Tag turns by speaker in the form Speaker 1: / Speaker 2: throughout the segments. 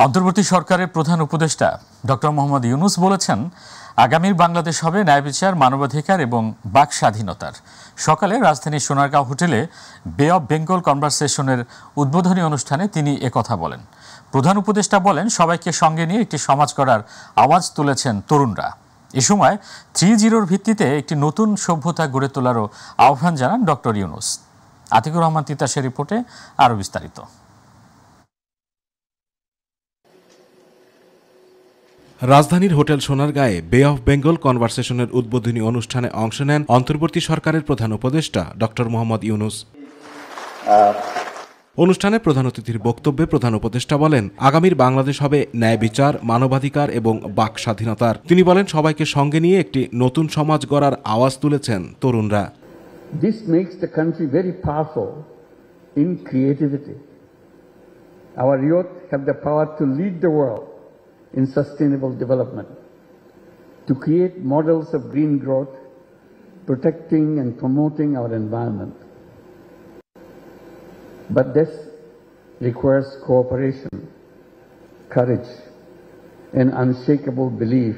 Speaker 1: অন্তর্বর্তী সরকারের প্রধান উপদেষ্টা ডক্টর মোহাম্মদ ইউনুস বলেছেন, আগামীর বাংলাদেশ হবে ন্যায় বিচার, মানবাধিকার এবং বাক স্বাধীনতার। সকালে রাজধানীর সোনারগাঁও হোটেলে বে অব বেঙ্গল কনভারসেশনের উদ্বোধনী অনুষ্ঠানে তিনি একথা বলেন। প্রধান উপদেষ্টা বলেন, সবাইকে সঙ্গে নিয়ে একটি সমাজ গড়ার আওয়াজ তুলেছেন তরুণরা। এ সময় 3-0 ভিত্তিতে একটি নতুন সভ্যতা গড়ে তোলারও আহ্বান জানান ডক্টর ইউনুস। আতিকুর রহমান তিতাসের রিপোর্টে আরও বিস্তারিত।
Speaker 2: রাজধানীর হোটেল সোনারগাঁয়ে বে অফ বেঙ্গল কনভারসেশনের উদ্বোধনী অনুষ্ঠানে অংশ নেন অন্তর্বর্তী সরকারের প্রধান উপদেষ্টা ডক্টর মোহাম্মদ ইউনুস। অনুষ্ঠানে প্রধান অতিথির বক্তব্যে প্রধান উপদেষ্টা বলেন, আগামীর বাংলাদেশ হবে ন্যায় বিচার, মানবাধিকার এবং বাক স্বাধীনতার। তিনি বলেন, সবাইকে সঙ্গে নিয়ে একটি নতুন সমাজ গড়ার আওয়াজ তুলেছেন তরুণরা।
Speaker 3: This makes the country very powerful in creativity. Our youth have the power to lead the world in sustainable development, to create models of green growth, protecting and promoting our environment. But this requires cooperation, courage, and unshakable belief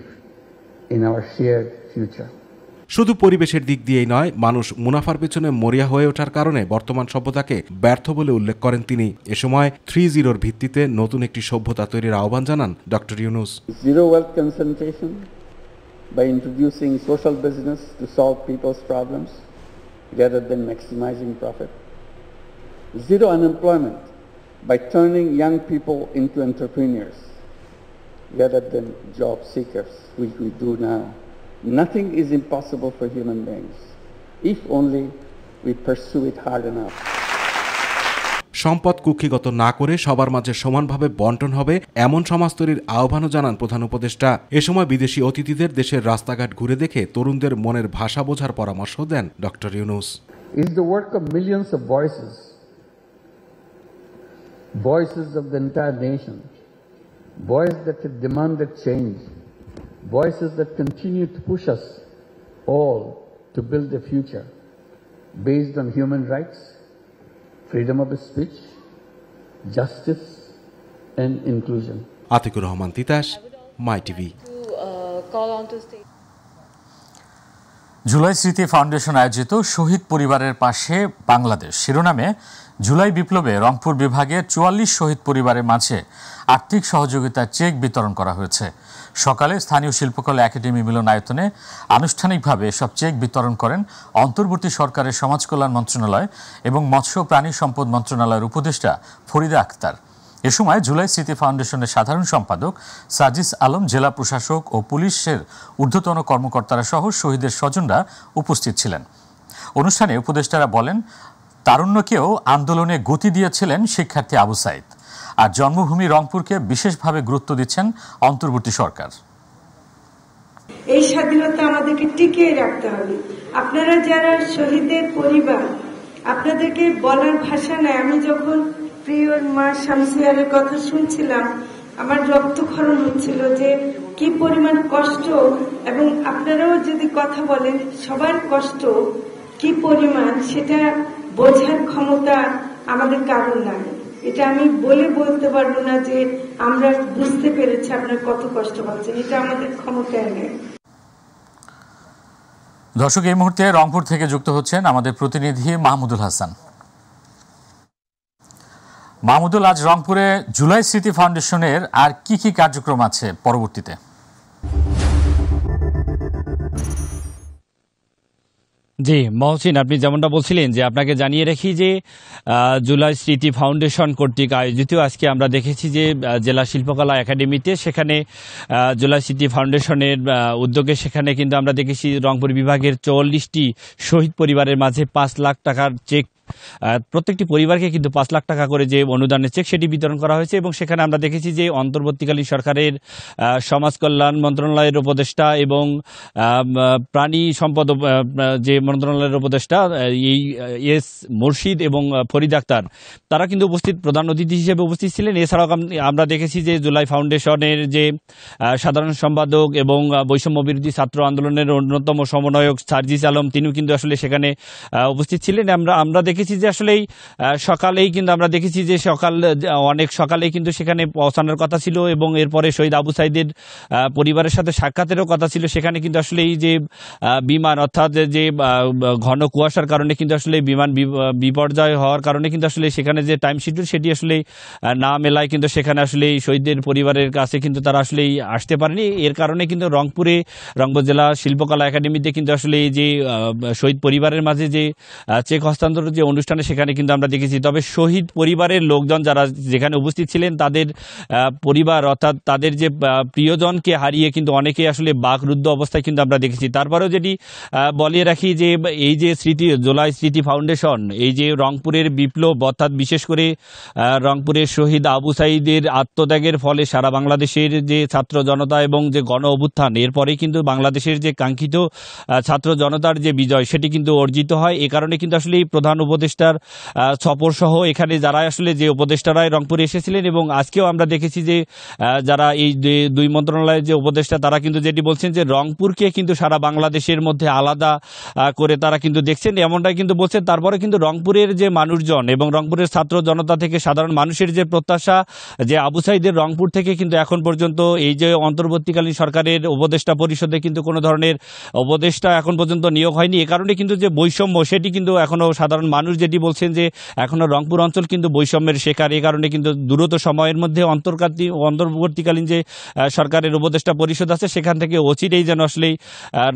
Speaker 3: in our shared future.
Speaker 2: শুধু পরিবেশের দিক দিয়েই নয়, মানুষ মুনাফার পেছনে মরিয়া হয়ে ওঠার কারণে বর্তমান সভ্যতাকে ব্যর্থ বলে উল্লেখ করেন তিনি। এ সময় 3-0 ভিত্তিতে নতুন একটি সভ্যতা তৈরির আহ্বান জানান doctor Yunus.
Speaker 3: Zero wealth concentration by introducing social business to solve people's problems rather than maximizing profit. Zero unemployment by turning young people into entrepreneurs rather than job seekers, which we do now. Nothing is impossible for human beings if only we pursue it hard enough.
Speaker 2: সম্পদ কুক্ষিগত না করে সবার মাঝে সমানভাবে বন্টন হবে এমন সমাজ তৈরির আহ্বানও জানান প্রধান উপদেষ্টা। এ সময় বিদেশি অতিথিদের দেশের রাস্তাঘাট ঘুরে দেখে তরুণদের মনের ভাষা বোঝার পরামর্শ দেন doctor Yunus.
Speaker 3: It's the work of millions of voices of the entire nation, voices that have demanded change, voices that continue to push us all to build a future based on human rights, freedom of speech, justice and inclusion.
Speaker 2: Atiqur Rahman Titas, my TV.
Speaker 1: July Smriti foundation আয়োজিত শহীদ পরিবারের পাশে বাংলাদেশ শিরোনামে জুলাই বিপ্লবে রংপুর বিভাগের 44 শহীদ পরিবারের মাঝে আর্থিক সহযোগিতার চেক বিতরণ করা হয়েছে। সকালে স্থানীয় শিল্পকলা একাডেমি মিলনায়তনে আনুষ্ঠানিকভাবে সব চেক বিতরণ করেন অন্তর্বর্তী সরকারের সমাজ কল্যাণ মন্ত্রণালয় এবং মৎস্য প্রাণী সম্পদ মন্ত্রণালয়ের উপদেষ্টা ফরিদা আক্তার। এ সময় জুলাই স্মৃতি ফাউন্ডেশনের সাধারণ সম্পাদক সাজিস আলম, জেলা প্রশাসক ও পুলিশের ঊর্ধ্বতন কর্মকর্তারা সহ শহীদের স্বজনরা উপস্থিত ছিলেন। অনুষ্ঠানে উপদেষ্টারা বলেন, তারুণ্যকেও আন্দোলনে গতি দিয়েছিলেন শিক্ষার্থী আবু সাইদ, আর জন্মভূমি রংপুরকে বিশেষভাবে গুরুত্ব দিচ্ছেন অন্তর্বর্তী সরকার।
Speaker 4: এই স্বাধীনতা আমাদেরকে টিকিয়ে রাখতে হবে। আপনারা যারা শহীদের পরিবার, আপনাদেরকে বলার ভাষা নাই। আমি যখন প্রিয় মা শামসিয়ারের কথা শুনছিলাম, আমার রক্তক্ষরণ হচ্ছিল যে কি পরিমাণ কষ্ট, এবং আপনারাও যদি কথা বলেন সবার কষ্ট কি পরিমাণ, সেটা বোঝার ক্ষমতা আমাদের কারণ নাই। এটা আমি বলতে পারবো না যে আমরা বুঝতে পেরেছি আপনার কত কষ্ট পাচ্ছেন, এটা আমাদের ক্ষমতায় নেই।
Speaker 1: দর্শক, এই মুহূর্তে রংপুর থেকে যুক্ত হচ্ছেন আমাদের প্রতিনিধি মাহমুদুল হাসান। মাহমুদুল, আজ রংপুরে জুলাই স্মৃতি ফাউন্ডেশনের আর কি কি কার্যক্রম আছে পরবর্তীতে?
Speaker 5: জি মহসিন, আপনি যেমনটা বলছিলেন যে আপনাকে জানিয়ে রাখি যে জুলাই স্মৃতি ফাউন্ডেশন কর্তৃক আয়োজিত আজকে আমরা দেখেছি যে জেলা শিল্পকলা একাডেমিতে, সেখানে জুলাই স্মৃতি ফাউন্ডেশনের উদ্যোগে সেখানে কিন্তু আমরা দেখেছি রংপুর বিভাগের 44টি শহীদ পরিবারের মাঝে 5 লাখ টাকার চেক, প্রত্যেকটি পরিবারকে কিন্তু 5 লাখ টাকা করে যে অনুদানের চেক সেটি বিতরণ করা হয়েছে। এবং সেখানে আমরা দেখেছি যে অন্তর্বর্তীকালীন সরকারের সমাজ কল্যাণ মন্ত্রণালয়ের উপদেষ্টা এবং প্রাণী সম্পদ যে মন্ত্রণালয়ের উপদেষ্টা এই এস মুর্শিদ এবং ফরিদা আক্তার, তারা কিন্তু প্রধান অতিথি হিসেবে উপস্থিত ছিলেন। এছাড়াও আমরা দেখেছি যে জুলাই ফাউন্ডেশনের যে সাধারণ সম্পাদক এবং বৈষম্য বিরোধী ছাত্র আন্দোলনের অন্যতম সমন্বয়ক সাজিস আলম, তিনিও কিন্তু আসলে সেখানে উপস্থিত ছিলেন। আমরা দেখেছি যে আসলেই সকালেই কিন্তু আমরা দেখেছি যে অনেক সকালেই কিন্তু সেখানে পৌঁছানোর কথা ছিল এবং এরপরে শহীদ আবু সাঈদের পরিবারের সাথে সাক্ষাতেরও কথা ছিল। সেখানে কিন্তু আসলে এই যে বিমান অর্থাৎ যে ঘন কুয়াশার কারণে কিন্তু আসলে বিমান বিপর্যয় হওয়ার কারণে কিন্তু আসলে সেখানে যে টাইম শিডিউল সেটি আসলে না মেলায় কিন্তু সেখানে আসলে শহীদদের পরিবারের কাছে কিন্তু তারা আসলে আসতে পারেনি। এর কারণে কিন্তু রংপুর জেলা শিল্পকলা একাডেমিতে কিন্তু আসলে এই যে শহীদ পরিবারের মাঝে যে চেক হস্তান্তর যে অনুষ্ঠানে সেখানে কিন্তু আমরা দেখেছি। তবে শহীদ পরিবারের লোকজন যারা যেখানে উপস্থিত ছিলেন তাদের পরিবার অর্থাৎ তাদের যে প্রিয়জনকে হারিয়ে কিন্তু অনেকেই আসলে বাকরুদ্ধ অবস্থায় কিন্তু আমরা দেখেছি। তারপরেও যেটি বলিয়ে রাখি যে এই যে জুলাই স্মৃতি ফাউন্ডেশন এই যে রংপুরের বিপ্লব অর্থাৎ বিশেষ করে রংপুরের শহীদ আবু সাঈদের আত্মত্যাগের ফলে সারা বাংলাদেশের যে ছাত্র জনতা এবং যে গণ অভ্যুত্থান এরপরে কিন্তু বাংলাদেশের যে কাঙ্ক্ষিত ছাত্র জনতার যে বিজয় সেটি কিন্তু অর্জিত হয়। এ কারণে কিন্তু আসলে এই প্রধান উপদেষ্টার সফর সহ এখানে যারা আসলে যে উপদেষ্টারাই রংপুরে এসেছিলেন এবং আজকেও আমরা দেখেছি যে যারা এই দুই মন্ত্রণালয়ের যে উপদেষ্টা তারা কিন্তু যেটি বলছেন যে রংপুরকে কিন্তু সারা বাংলাদেশের মধ্যে আলাদা করে তারা কিন্তু দেখছেন এমনটাই কিন্তু বলছেন। তারপরে কিন্তু রংপুরের যে মানুষজন এবং রংপুরের ছাত্র জনতা থেকে সাধারণ মানুষের যে প্রত্যাশা যে আবু সাঈদের রংপুর থেকে কিন্তু এখন পর্যন্ত এই যে অন্তর্বর্তীকালীন সরকারের উপদেষ্টা পরিষদে কিন্তু কোনো ধরনের উপদেষ্টা এখন পর্যন্ত নিয়োগ হয়নি। এ কারণে কিন্তু যে বৈষম্য সেটি কিন্তু এখনও সাধারণ মানুষ যেটি বলছেন যে এখনও রংপুর অঞ্চল কিন্তু বৈষম্যের শিকার। এ কারণে কিন্তু দ্রুত সময়ের মধ্যে অন্তর্বর্তীকালীন যে সরকারের উপদেষ্টা পরিষদ আছে সেখান থেকে অচিরেই যেন আসলেই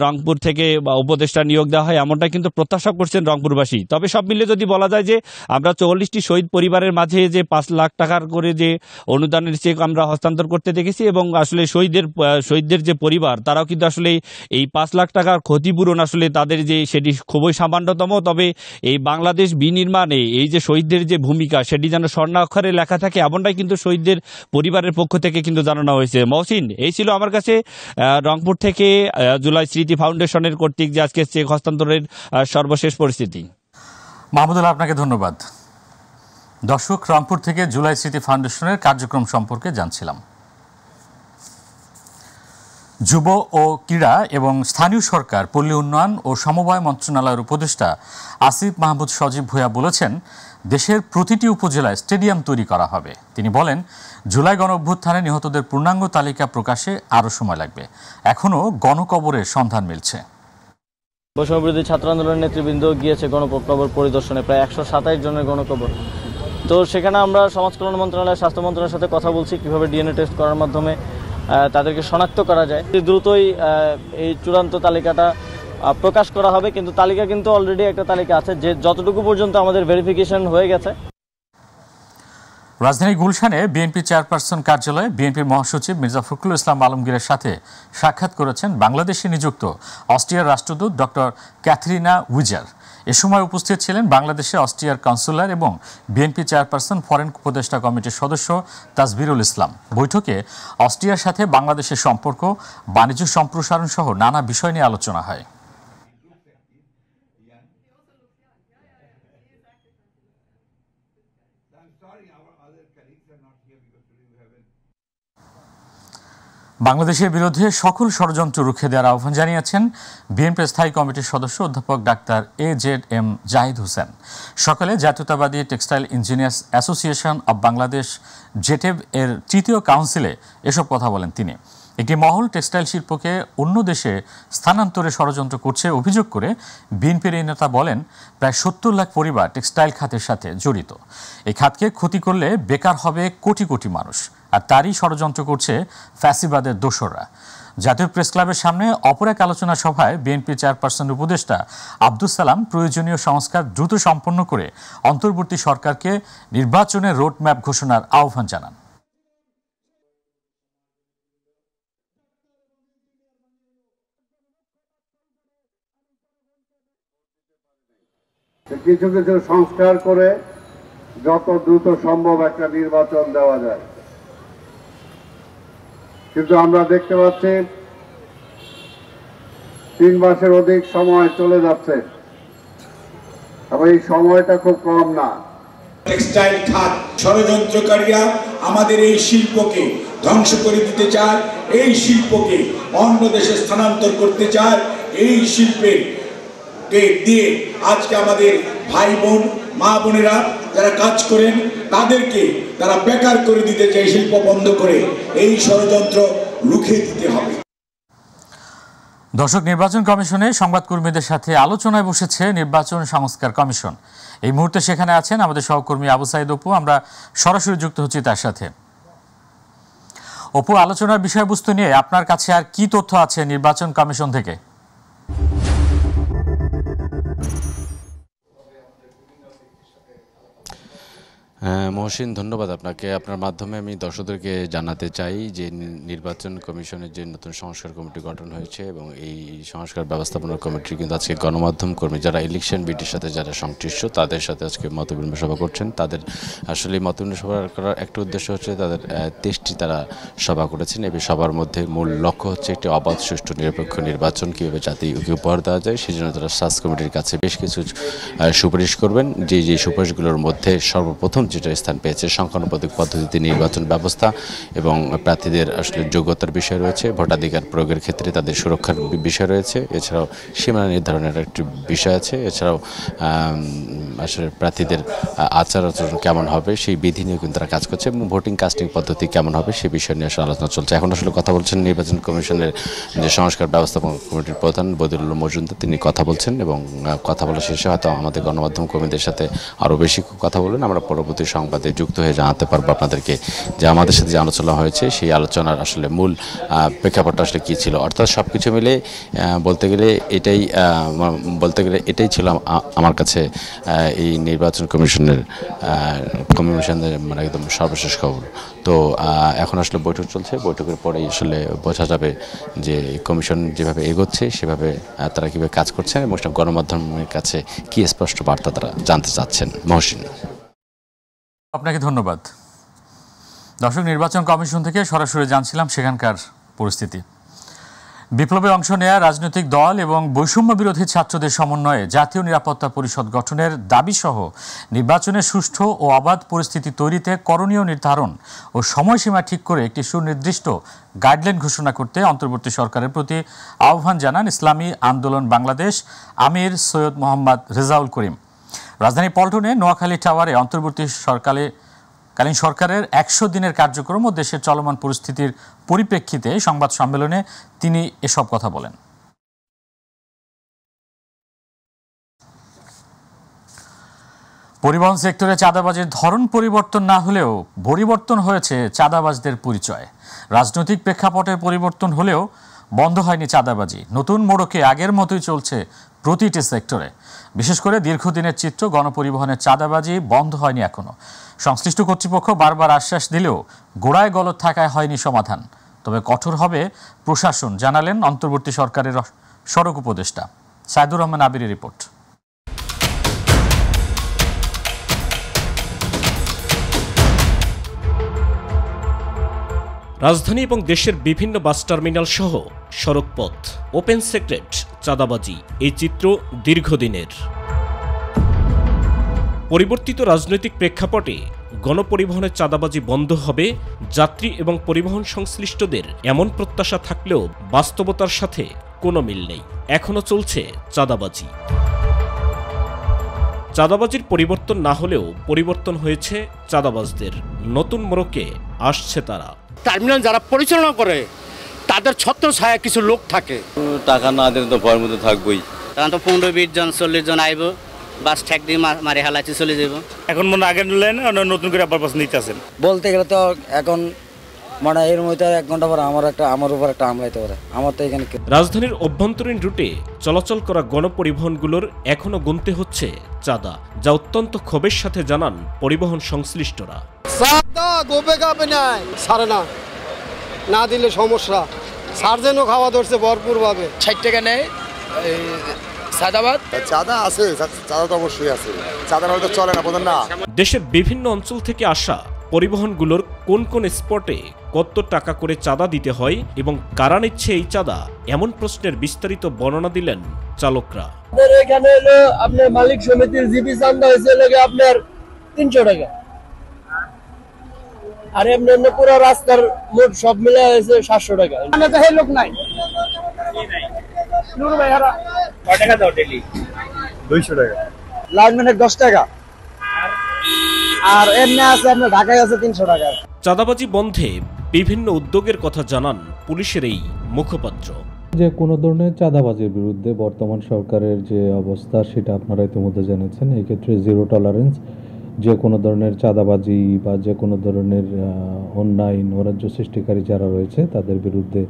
Speaker 5: রংপুর থেকে উপদেষ্টা নিয়োগ দেওয়া হয় এমনটা কিন্তু প্রত্যাশা করছেন রংপুরবাসী। তবে সব মিলে যদি বলা যায় যে আমরা 44টি শহীদ পরিবারের মাঝে যে 5 লাখ টাকার করে যে অনুদানের চেক আমরা হস্তান্তর করতে দেখেছি এবং আসলে শহীদদের যে পরিবার তারাও কিন্তু আসলে এই 5 লাখ টাকার ক্ষতিপূরণ আসলে তাদের যে সেটি খুবই সামান্যতম। তবে এই বাংলাদেশ বিনির্মাণে এই যে শহীদদের যে ভূমিকা সেটি যেন স্বর্ণাক্ষরে লেখা থাকে এমনটাই কিন্তু শহীদদের পরিবারের পক্ষ থেকে কিন্তু জানানো হয়েছে। মহসিন, এই ছিল আমার কাছে রংপুর থেকে জুলাই স্মৃতি ফাউন্ডেশনের কর্তৃক যে আজকে চেক হস্তান্তরের সর্বশেষ পরিস্থিতি।
Speaker 1: মাহমুদুল, আপনাকে ধন্যবাদ। দর্শক, রংপুর থেকে জুলাই স্মৃতি ফাউন্ডেশনের কার্যক্রম সম্পর্কে জানছিলাম। যুব ও ক্রীড়া এবং স্থানীয় সরকার, পল্লী উন্নয়ন ও সমবায় মন্ত্রণালয়ের উপদেষ্টা আসিফ মাহমুদ সজীব ভূঁইয়া বলেছেন দেশের প্রতিটি উপজেলায় স্টেডিয়াম তৈরি করা হবে। তিনি বলেন জুলাই গণ অভ্যুত্থানে নিহতদের পূর্ণাঙ্গ তালিকা প্রকাশে আরও সময় লাগবে, এখনও গণকবরের সন্ধান মিলছে।
Speaker 6: বৈষম্যবিরোধী ছাত্র আন্দোলনের নেতৃবৃন্দ গিয়েছে গণকবর পরিদর্শনে, প্রায় 127 জনের গণকবর। তো সেখানে আমরা সমাজ কল্যাণ মন্ত্রণালয়, স্বাস্থ্য মন্ত্রণালয়ের সাথে কথা বলছি কিভাবে ডিএনএ টেস্ট করার মাধ্যমে তাদেরকে শনাক্ত করা যায়। দ্রুতই এই চূড়ান্ত তালিকাটা প্রকাশ করা হবে, কিন্তু তালিকা কিন্তু অলরেডি একটা তালিকা আছে যে যতটুকু পর্যন্ত আমাদের ভেরিফিকেশন হয়ে গেছে।
Speaker 1: রাজধানী গুলশানে বিএনপি চেয়ারপারসন কার্যালয়ে বিএনপির মহাসচিব মির্জা ফখরুল ইসলাম আলমগীরের সাথে সাক্ষাৎ করেছেন বাংলাদেশে নিযুক্ত অস্ট্রিয়ার রাষ্ট্রদূত ডক্টর ক্যাথরিনা উইজার। এ সময় উপস্থিত ছিলেন বাংলাদেশে অস্ট্রিয়ার কাউন্সিলর এবং বিএনপি চেয়ারপারসন ফরেন উপদেষ্টা কমিটির সদস্য তাজবিরুল ইসলাম। বৈঠকে অস্ট্রিয়ার সাথে বাংলাদেশের সম্পর্ক, বাণিজ্য সম্প্রসারণ সহ নানা বিষয় নিয়ে আলোচনা হয়। বাংলাদেশের বিরুদ্ধে সকল ষড়যন্ত্র রুখে দেওয়ার আহ্বান জানিয়েছেন বিএনপির স্থায়ী কমিটির সদস্য অধ্যাপক ডাক্তার AZM জাহিদ হোসেন। সকালে জাতীয়তাবাদী textile engineers association of Bangladesh জেটেভ এর তৃতীয় কাউন্সিলে এসব কথা বলেন তিনি। একটি মহল টেক্সটাইল শিল্পকে অন্য দেশে স্থানান্তরে ষড়যন্ত্র করছে অভিযোগ করে বিএনপির এই নেতা বলেন প্রায় 70 লাখ পরিবার টেক্সটাইল খাতের সাথে জড়িত। এই খাতকে ক্ষতি করলে বেকার হবে কোটি কোটি মানুষ, আর তারই ষড়যন্ত্র করছে ফ্যাসিবাদের দোসররা। জাতীয় প্রেস ক্লাবের সামনে অপর এক আলোচনা সভায় বিএনপি চেয়ারপারসন উপদেষ্টা আব্দুস সালাম প্রয়োজনীয় সংস্কার দ্রুত সম্পন্ন করে অন্তর্বর্তী সরকারকে নির্বাচনের রোডম্যাপ ঘোষণার আহ্বান জানান।
Speaker 7: কিছু কিছু সংস্কার করে যত দ্রুত সম্ভব একটা নির্বাচন দেওয়া যায়, কিন্তু আমরা দেখতে পাচ্ছি 3 মাসের অধিক সময় চলে যাচ্ছে এবং এই সময়টা খুব কম না।
Speaker 8: টেক্সটাইল খাত ষড়যন্ত্রকারীরা আমাদের এই শিল্পকে ধ্বংস করে দিতে চায়, এই শিল্পকে অন্য দেশে স্থানান্তর করতে চায়। এই শিল্পের দিয়ে আজকে আমাদের ভাই বোন মা বোনেরা যারা কাজ করেন তাদেরকে তারা বেকার করে দিতে চায় শিল্প বন্ধ করে। এই ষড়যন্ত্র রুখে দিতে হবে।
Speaker 1: দর্শক, নির্বাচন কমিশনে সংবাদকর্মীদের সাথে আলোচনায় বসেছে নির্বাচন সংস্কার কমিশন। এই মুহূর্তে সেখানে আছেন আমাদের সহকর্মী আবু সাইদ অপু। আমরা সরাসরি যুক্ত হচ্ছি তার সাথে। অপু, আলোচনার বিষয়বস্তু নিয়ে আপনার কাছে আর কি তথ্য আছে নির্বাচন কমিশন থেকে?
Speaker 9: মহসিন, ধন্যবাদ আপনাকে। আপনার মাধ্যমে আমি দর্শকদেরকে জানাতে চাই যে নির্বাচন কমিশনের যে নতুন সংস্কার কমিটি গঠন হয়েছে এবং এই সংস্কার ব্যবস্থাপনা কমিটি কিন্তু আজকে গণমাধ্যম কর্মী যারা ইলেকশন বিটির সাথে যারা সংশ্লিষ্ট তাদের সাথে আজকে মতবিনিময় সভা করছেন। তাদের আসলে মতবিনিময় সভা করার একটা উদ্দেশ্য হচ্ছে তাদের 23টি তারা সভা করেছেন। এই সভার মধ্যে মূল লক্ষ্য হচ্ছে একটি অবাধ, সুষ্ঠু, নিরপেক্ষ নির্বাচন কীভাবে জাতিকে উপহার দেওয়া যায় সেই জন্য তারা সার্চ কমিটির কাছে বেশ কিছু সুপারিশ করবেন। যে সুপারিশগুলোর মধ্যে সর্বপ্রথম যেটা স্থান পেয়েছে সংখ্যানুপাতিক পদ্ধতিতে নির্বাচন ব্যবস্থা এবং প্রার্থীদের আসলে যোগ্যতার বিষয় রয়েছে, ভোটাধিকার প্রয়োগের ক্ষেত্রে তাদের সুরক্ষার বিষয় রয়েছে, এছাড়াও সীমানা নির্ধারণের একটি বিষয় আছে, এছাড়াও আসলে প্রার্থীদের আচার আচরণ কেমন হবে সেই বিধি নিয়ে কিন্তু তারা কাজ করছে এবং ভোটিং কাস্টিং পদ্ধতি কেমন হবে সেই বিষয় নিয়ে আসলে আলোচনা চলছে। এখন আসলে কথা বলছেন নির্বাচন কমিশনের যে সংস্কার ব্যবস্থাপনা কমিটির প্রধান বদিউল মজুমদার, তিনি কথা বলছেন এবং কথা বলা শেষে হয়তো আমাদের গণমাধ্যম কর্মীদের সাথে আরও বেশি কথা বলবেন। আমরা পরবর্তী সংবাদে যুক্ত হয়ে জানাতে পারবো আপনাদেরকে যে আমাদের সাথে যে আলোচনা হয়েছে সেই আলোচনার আসলে মূল প্রেক্ষাপটটা আসলে কী ছিল। অর্থাৎ সব কিছু মিলে বলতে গেলে এটাই ছিল আমার কাছে এই নির্বাচন কমিশনের মানে একদম সর্বশেষ খবর। তো এখন আসলে বৈঠক চলছে, বৈঠকের পরেই আসলে বোঝা যাবে যে কমিশন যেভাবে এগোচ্ছে সেভাবে তারা কীভাবে কাজ করছেন এবং গণমাধ্যমের কাছে কী স্পষ্ট বার্তা তারা জানতে চাচ্ছেন। মহসিন,
Speaker 1: আপনাকে ধন্যবাদ। দর্শক, নির্বাচন কমিশন থেকে সরাসরি জানছিলাম সেখানকার পরিস্থিতি। বিপ্লবে অংশ নেয়া রাজনৈতিক দল এবং বৈষম্য বিরোধী ছাত্রদের সমন্বয়ে জাতীয় নিরাপত্তা পরিষদ গঠনের দাবিসহ নির্বাচনের সুষ্ঠু ও অবাধ পরিস্থিতি তৈরিতে করণীয় নির্ধারণ ও সময়সীমা ঠিক করে একটি সুনির্দিষ্ট গাইডলাইন ঘোষণা করতে অন্তর্বর্তী সরকারের প্রতি আহ্বান জানান ইসলামী আন্দোলন বাংলাদেশ আমির সৈয়দ মোহাম্মদ রেজাউল করিম। রাজধানী পল্টনে নোয়াখালী টাওয়ারে অন্তর্বর্তী কালীন সরকারের 100 দিনের কার্যক্রম ও দেশের চলমান পরিস্থিতির পরিপ্রেক্ষিতে সংবাদ সম্মেলনে তিনি এসব কথা বলেন। পরিবহন সেক্টরে চাঁদাবাজির ধরন পরিবর্তন না হলেও পরিবর্তন হয়েছে চাঁদাবাজদের পরিচয়। রাজনৈতিক প্রেক্ষাপটের পরিবর্তন হলেও বন্ধ হয়নি চাঁদাবাজি। নতুন মোড়কে আগের মতোই চলছে প্রতিটি সেক্টরে। বিশেষ করে দীর্ঘদিনের চিত্র গণপরিবহনের চাঁদাবাজি বন্ধ হয়নি এখনো। সংশ্লিষ্ট কর্তৃপক্ষ বারবার আশ্বাস দিলেও গোড়ায় গলদ থাকায় হয়নি সমাধান। তবে কঠোর হবে প্রশাসন, জানালেন অন্তর্বর্তী সরকারের সড়ক উপদেষ্টা। সাইদুর রহমান আবিরের রিপোর্ট।
Speaker 10: রাজধানী এবং দেশের বিভিন্ন বাস টার্মিনাল সহ সড়কপথ ওপেন সেক্রেট চাঁদাবাজি, এই চিত্র দীর্ঘদিনের। পরিবর্তিত রাজনৈতিক প্রেক্ষাপটে গণপরিবহনের চাঁদাবাজি বন্ধ হবে যাত্রী এবং পরিবহন সংশ্লিষ্টদের এমন প্রত্যাশা থাকলেও বাস্তবতার সাথে কোনো মিল নেই। এখনো চলছে চাঁদাবাজি। চাঁদাবাজির পরিবর্তন না হলেও পরিবর্তন হয়েছে চাঁদাবাজদের। নতুন মোড়কে আসছে তারা।
Speaker 11: টার্মিনাল যারা পরিচালনা করে তাদের ছত্রছায়া কিছু লোক থাকে,
Speaker 12: টাকা না দিলে তো ভয়ের মধ্যে থাকবোই।
Speaker 13: তখন তো 15-20 জন 40 জন আইব, বাস ঠেক দিয়ে মারি হালাচি চলে যাব।
Speaker 14: এখন মনে আগে নিলেন নতুন করে আবার বাস নিতে আসেন।
Speaker 15: বলতে গেলে তো এখন মানে এর মধ্যে 1 ঘন্টা পর আমার উপর একটা হামলা হতে পারে। আমার তো এখানে
Speaker 10: রাজধানীর অভ্যন্তরীণ রুটে চলাচল করা গণপরিবহনগুলোর এখনো গুনতে হচ্ছে চাঁদা, যা অত্যন্ত ক্ষোভের সাথে জানান পরিবহন সংশ্লিষ্টরা।
Speaker 16: না দিলে সমস্যা, সার্জেনও খাওয়া ধরছে ভরপুর ভাবে।
Speaker 17: 60 টাকা নেয়
Speaker 18: চাঁদা আছে, চাঁদা তো অবশ্যই আছে, চাঁদা হয়তো চলে না বোঝেন না।
Speaker 10: দেশের বিভিন্ন অঞ্চল থেকে আসা পরিবহনগুলোর কোন কোন স্পটে কত টাকা করে চাঁদা দিতে হয় এবং কারা নিচ্ছে এই চাঁদা, এমন প্রশ্নের বিস্তারিত বর্ণনা দিলেন চালকরা।
Speaker 16: এখানে হলো আপনার মালিক সমিতির জিপি চাঁদা হয়েছে আপনার 300 টাকা, আর এমনি পুরো রাস্তার মোট সব মিলে হয়েছে 700 টাকা। লোক নাই,
Speaker 14: 200 টাকা
Speaker 16: লাইনম্যানের 10 টাকা,
Speaker 15: আর এমনি আছে আপনার ঢাকায় আছে 300 টাকা।
Speaker 10: চাঁদাবাজি বন্ধে বিভিন্ন উদ্যোগের কথা জানান পুলিশের এই মুখপাত্র।
Speaker 17: যে কোনো ধরনের চাঁদাবাজির বিরুদ্ধে বর্তমান সরকারের যে অবস্থা সেটা আপনারা ইতিমধ্যে জেনেছেন। এই ক্ষেত্রে জিরো টলারেন্স, যে কোনো ধরনের চাঁদাবাজি বা যে কোনো ধরনের অন্যায় নৈরাজ্য সৃষ্টিকারী যারা রয়েছে তাদের বিরুদ্ধে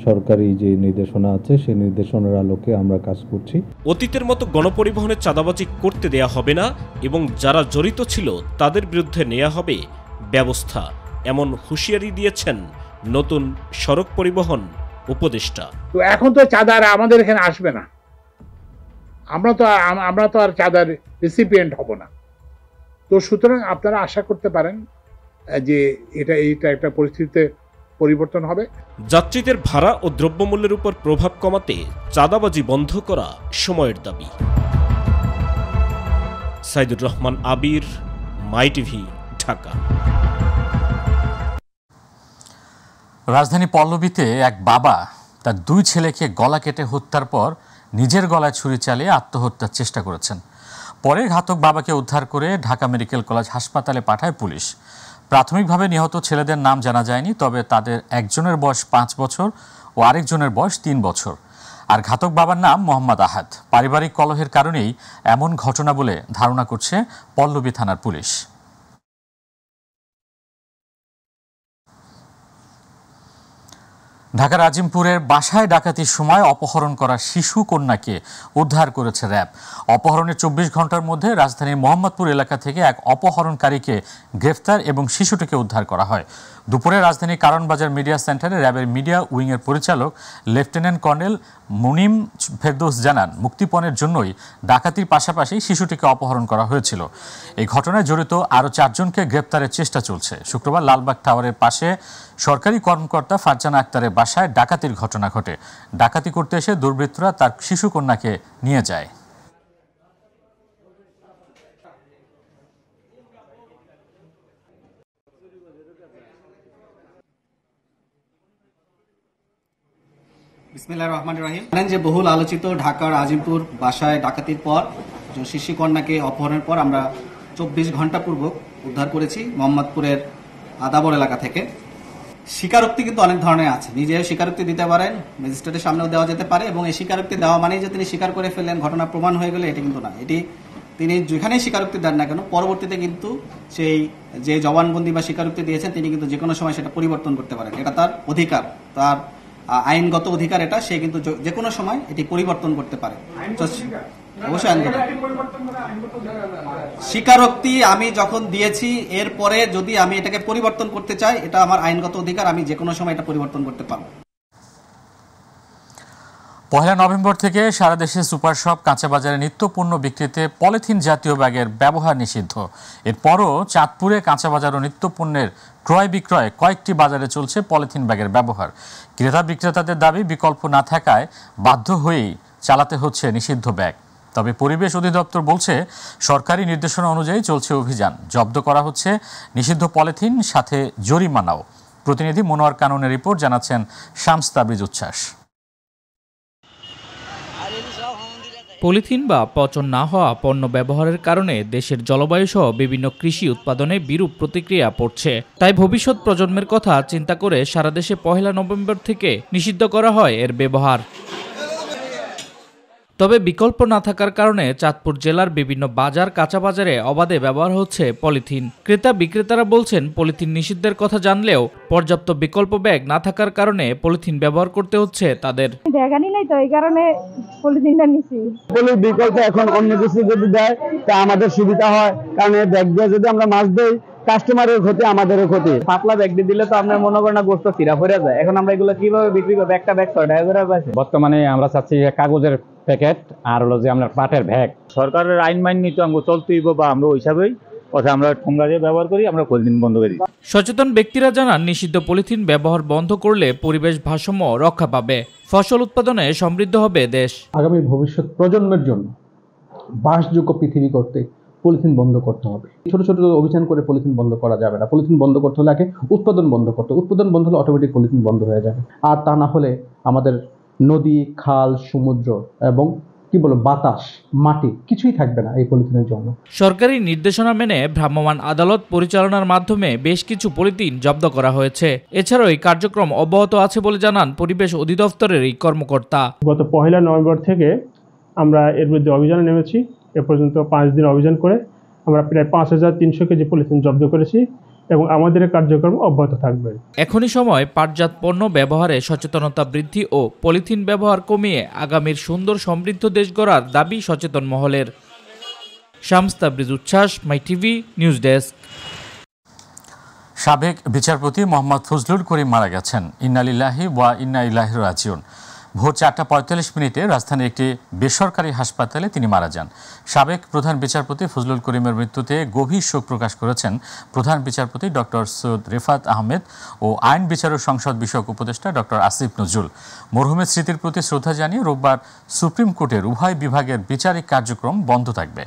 Speaker 17: সরকারি যে নির্দেশনা আছে সেই নির্দেশনার আলোকে আমরা কাজ করছি।
Speaker 10: অতীতের মতো গণপরিবহনের চাঁদাবাজি করতে দেয়া হবে না এবং যারা জড়িত ছিল তাদের বিরুদ্ধে নেওয়া হবে ব্যবস্থা, এমন হুঁশিয়ারি দিয়েছেন নতুন সড়ক পরিবহন উপদেষ্টা।
Speaker 19: তো এখন তো চাঁদার আমাদের এখানে আসবে না, আমরা তো আর চাঁদার রিসিপিয়েন্ট হব না। তো সুতরাং আপনারা আশা করতে পারেন যে এটা একটা পরিস্থিতিতে পরিবর্তন হবে।
Speaker 10: যাত্রীদের ভাড়া ও দ্রব্যমূল্যের উপর প্রভাব কমাতে চাঁদাবাজি বন্ধ করা সময়ের দাবি। সাইদুর রহমান আবির, মাই টিভি, ঢাকা।
Speaker 1: রাজধানী পল্লবীতে এক বাবা তার 2 ছেলেকে গলা কেটে হত্যার পর নিজের গলায় ছুরি চালিয়ে আত্মহত্যার চেষ্টা করেছেন। পরে ঘাতক বাবাকে উদ্ধার করে ঢাকা মেডিকেল কলেজ হাসপাতালে পাঠায় পুলিশ। প্রাথমিকভাবে নিহত ছেলেদের নাম জানা যায়নি, তবে তাদের একজনের বয়স 5 বছর ও আরেকজনের বয়স 3 বছর। আর ঘাতক বাবার নাম মোহাম্মদ আহাদ। পারিবারিক কলহের কারণেই এমন ঘটনা বলে ধারণা করছে পল্লবী থানার পুলিশ। ঢাকার আজিমপুরের বাসায় ডাকাতির সময় অপহরণ করা শিশু কন্যাকে উদ্ধার করেছে র্যাব। অপহরণের 24 ঘন্টার মধ্যে রাজধানীর মোহাম্মদপুর এলাকা থেকে এক অপহরণকারীকে গ্রেফতার এবং শিশুটিকে উদ্ধার করা হয়। দুপুরে রাজধানীর কারণবাজার মিডিয়া সেন্টারে র্যাবের মিডিয়া উইংয়ের পরিচালক লেফটেন্যান্ট কর্নেল মুনিম ফেরদৌস জানান, মুক্তিপণের জন্যই ডাকাতির পাশাপাশি শিশুটিকে অপহরণ করা হয়েছিল। এই ঘটনায় জড়িত আরও 4 জনকে গ্রেপ্তারের চেষ্টা চলছে। শুক্রবার লালবাগ টাওয়ারের পাশে সরকারি কর্মকর্তা ফারজানা আক্তারের বাসায় ডাকাতির ঘটনা ঘটে। ডাকাতি করতে এসে দুর্বৃত্তরা তার শিশু কন্যাকে নিয়ে যায়।
Speaker 20: বিসমিল্লাহির রহমানির রহিম। জানেন যে বহুল আলোচিত ঢাকার আজিমপুর বাসায় ডাকাতির পর শিশু কন্যাকে অপহরণের পর আমরা 24 ঘন্টা পূর্বক উদ্ধার করেছি মোহাম্মদপুরের আদাবর এলাকা থেকে। স্বীকারোক্তি কিন্তু অনেক ধরনের আছে, নিজেও স্বীকারোক্তি দিতে পারেন, ম্যাজিস্ট্রেটের সামনেও দেওয়া যেতে পারে, এবং এই স্বীকারোক্তি দেওয়া মানেই যে তিনি স্বীকার করে ফেললেন, ঘটনা প্রমাণ হয়ে গেলে এটা কিন্তু না। এটি তিনি যেখানেই স্বীকারোক্তি দেন না কেন, পরবর্তীতে কিন্তু সেই যে জবানবন্দি বা স্বীকারোক্তি দিয়েছেন তিনি কিন্তু যে কোনো সময় সেটা পরিবর্তন করতে পারেন। এটা তার অধিকার, তার আইনগত অধিকার এটা, সে কিন্তু যে কোনো সময় এটি পরিবর্তন করতে পারে। অবশ্যই আইনগত স্বীকারোক্তি আমি যখন দিয়েছি এরপরে যদি আমি এটাকে পরিবর্তন করতে চাই, এটা আমার আইনগত অধিকার, আমি যে কোনো সময় এটা পরিবর্তন করতে পারবো।
Speaker 1: 1 নভেম্বর থেকে সারা দেশে সুপার শপ, কাঁচা বাজারে নিত্যপণ্য বিক্রিতে পলিথিন জাতীয় ব্যাগের ব্যবহার নিষিদ্ধ। এরপরও চাঁদপুরে কাঁচা বাজার ও নিত্যপণ্যের ক্রয় বিক্রয় কয়েকটি বাজারে চলছে পলিথিন ব্যাগের ব্যবহার। ক্রেতা বিক্রেতাদের দাবি বিকল্প না থাকায় বাধ্য হয়েই চালাতে হচ্ছে নিষিদ্ধ ব্যাগ। তবে পরিবেশ অধিদপ্তর বলছে সরকারি নির্দেশনা অনুযায়ী চলছে অভিযান, জব্দ করা হচ্ছে নিষিদ্ধ পলিথিন, সাথে জরিমানাও। প্রতিনিধি মনোয়ার কাননের রিপোর্ট, জানাচ্ছেন শামস তাবরিজ উচ্ছ্বাস।
Speaker 21: পলিথিন বা পচন না হওয়া পণ্য ব্যবহারের কারণে দেশের জলবায়ু সহ বিভিন্ন কৃষি উৎপাদনে বিরূপ প্রতিক্রিয়া পড়ছে। তাই ভবিষ্যৎ প্রজন্মের কথা চিন্তা করে সারা দেশে 1 নভেম্বর থেকে নিষিদ্ধ করা হয় এর ব্যবহার। তবে বিকল্প না থাকার কারণে চাঁদপুর জেলার বিভিন্ন বাজার, কাঁচা বাজারে অবাধে ব্যবহার হচ্ছে পলিথিন। ক্রেতা বিক্রেতারা বলছেন পলিথিন নিষিদ্ধের কথা জানলেও পর্যাপ্ত বিকল্প ব্যাগ না থাকার কারণে পলিথিন ব্যবহার করতে হচ্ছে তাদের।
Speaker 22: ব্যাগানি নাই তো, এই কারণে পলিথিনটা নিছি।
Speaker 23: বিকল্প এখন অন্য কিছু যদি দেয় তা আমাদের সুবিধা হয়, কারণ এই ব্যাগ দিয়ে যদি আমরা মাছ দিই কাস্টমারের ক্ষতি, আমাদেরও ক্ষতি। পাতলা ব্যাগ দিয়ে দিলে তো আপনার মনে করেন না গোস্ত চিরা পড়ে যায়। এখন আমরা এগুলো কিভাবে বিক্রি করবো? একটা ব্যাগ 6 টাকা করে পাচ্ছি। বর্তমানে আমরা চাচ্ছি কাগজের প্যাকেট আর হলো যে আমরা পাটের ব্যাগ। সরকারের আইন মাইন নিতে আমরা চলতেইব, বা আমরা ওই হিসাবেই কথা আমরা ঠোঙ্গা দিয়ে ব্যবহার করি, আমরা পলিথিন বন্ধ করি।
Speaker 21: সচেতন ব্যক্তিরা জানান নিষিদ্ধ পলিথিন ব্যবহার বন্ধ করলে পরিবেশ ভারসাম্য রক্ষা পাবে, ফসল উৎপাদনে সমৃদ্ধ হবে দেশ।
Speaker 24: আগামী ভবিষ্যৎ প্রজন্মের জন্য বাসযোগ্য পৃথিবী করতে পলিথিন বন্ধ করতে হবে। ছোট ছোট অভিযান করে পলিথিন বন্ধ করা যাবে না। পলিথিন বন্ধ করতে হলে আগে উৎপাদন বন্ধ করতে, উৎপাদন বন্ধ হলে অটোমেটিক পলিথিন বন্ধ হয়ে যাবে। আর তা না হলে আমাদের নদী, খাল, সমুদ্র এবং কি বলবো বাতাস মাটি কিছুই থাকবে না এই পলিথিনের জন্য।
Speaker 21: সরকারি নির্দেশনা মেনে ভ্রাম্যমাণ আদালত পরিচালনার মাধ্যমে বেশ কিছু পলিথিন জব্দ করা হয়েছে। এছাড়াও এই কার্যক্রম অব্যাহত আছে বলে জানান পরিবেশ অধিদপ্তরের এই কর্মকর্তা।
Speaker 2: গত 1 নভেম্বর থেকে আমরা এর বিরুদ্ধে অভিযানে নেমেছি। এ পর্যন্ত 5 দিন অভিযান করে আমরা প্রায় 5300 কেজি পলিথিন জব্দ করেছি এবং আমাদের কার্যক্রম অব্যাহত থাকবে।
Speaker 21: এখনই সময় পাটজাত পণ্য ব্যবহারে সচেতনতা বৃদ্ধি ও পলিথিন ব্যবহার কমিয়ে আগামীর সুন্দর সমৃদ্ধ দেশ গড়ার দাবি সচেতন মহলের। শামস তাবরিজ উচ্ছ্বাস, মাই টিভি নিউজ ডেস্ক।
Speaker 1: সাবেক বিচারপতি মোহাম্মদ ফজলুল করিম মারা গেছেন। ইন্না লিল্লাহি ওয়া ইন্না ইলাইহি রাজিউন। ভোর 4:45 রাজধানীর একটি বেসরকারি হাসপাতালে তিনি মারা যান। সাবেক প্রধান বিচারপতি ফজলুল করিমের মৃত্যুতে গভীর শোক প্রকাশ করেছেন প্রধান বিচারপতি ডক্টর সৈয়দ রেফাত আহমেদ ও আইন বিচার ও সংসদ বিষয়ক উপদেষ্টা ডক্টর আসিফ নজরুল। মরহুমের স্মৃতির প্রতি শ্রদ্ধা জানিয়ে রোববার সুপ্রিম কোর্টের উভয় বিভাগের বিচারিক কার্যক্রম বন্ধ থাকবে।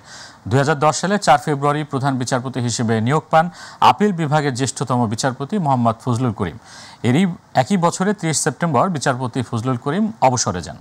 Speaker 1: 2010 সালে 4 ফেব্রুয়ারি প্রধান বিচারপতি হিসেবে নিয়োগ পান আপিল বিভাগের জ্যেষ্ঠতম বিচারপতি মোহাম্মদ ফজলুল করিম। একই বছরে 30 সেপ্টেম্বর বিচারপতি ফজলুল করিম অবসরে যান।